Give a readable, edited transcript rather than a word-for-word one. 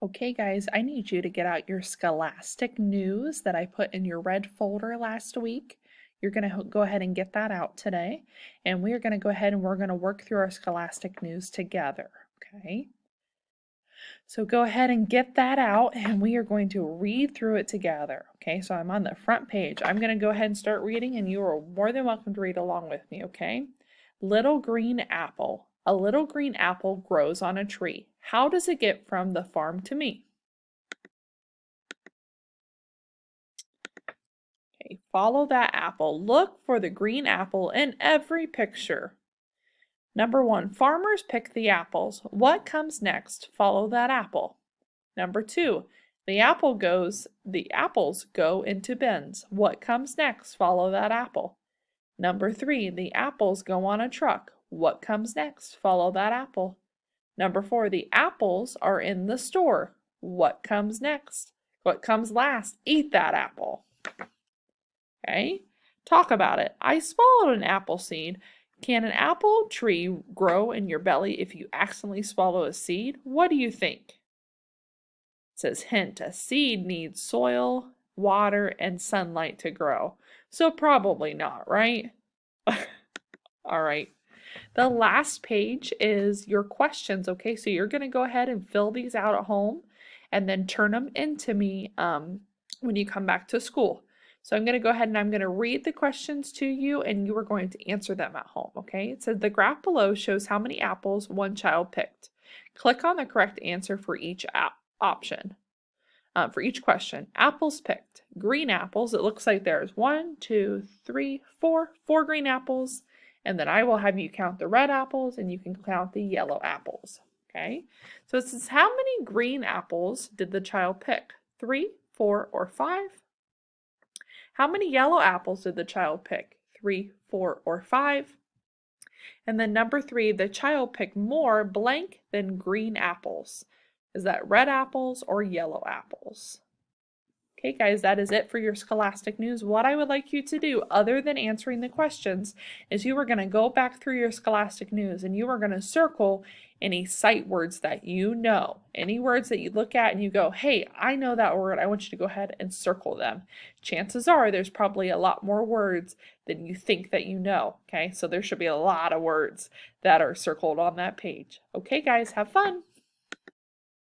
Okay, guys, I need you to get out your Scholastic News that I put in your red folder last week. You're going to go ahead and get that out today, and we are going to go ahead and we're going to work through our Scholastic News together, okay? So go ahead and get that out, and we are going to read through it together, okay? So I'm on the front page. I'm going to go ahead and start reading, and you are more than welcome to read along with me, okay? Little green apple. A little green apple grows on a tree. How does it get from the farm to me? Okay, follow that apple. Look for the green apple in every picture. Number 1, farmers pick the apples. What comes next? Follow that apple. Number 2, the apples go into bins. What comes next? Follow that apple. Number 3, the apples go on a truck. What comes next? Follow that apple. Number 4, the apples are in the store. What comes next? What comes last? Eat that apple. Okay, talk about it. I swallowed an apple seed. Can an apple tree grow in your belly if you accidentally swallow a seed? What do you think? It says, hint, a seed needs soil, water, and sunlight to grow. So probably not, right? All right. The last page is your questions, okay? So you're going to go ahead and fill these out at home and then turn them into me when you come back to school. So I'm going to go ahead and I'm going to read the questions to you and you are going to answer them at home, okay? It says the graph below shows how many apples one child picked. Click on the correct answer for each option. For each question, apples picked. Green apples, it looks like there's 1, 2, 3, 4 green apples. And then I will have you count the red apples and you can count the yellow apples. Okay, so it says how many green apples did the child pick? 3, 4, or 5? How many yellow apples did the child pick? 3, 4, or 5? And then number 3, the child picked more blank than green apples. Is that red apples or yellow apples? Okay, guys, that is it for your Scholastic News. What I would like you to do, other than answering the questions, is you are going to go back through your Scholastic News and you are going to circle any sight words that you know. Any words that you look at and you go, hey, I know that word. I want you to go ahead and circle them. Chances are there's probably a lot more words than you think that you know. Okay, so there should be a lot of words that are circled on that page. Okay, guys, have fun.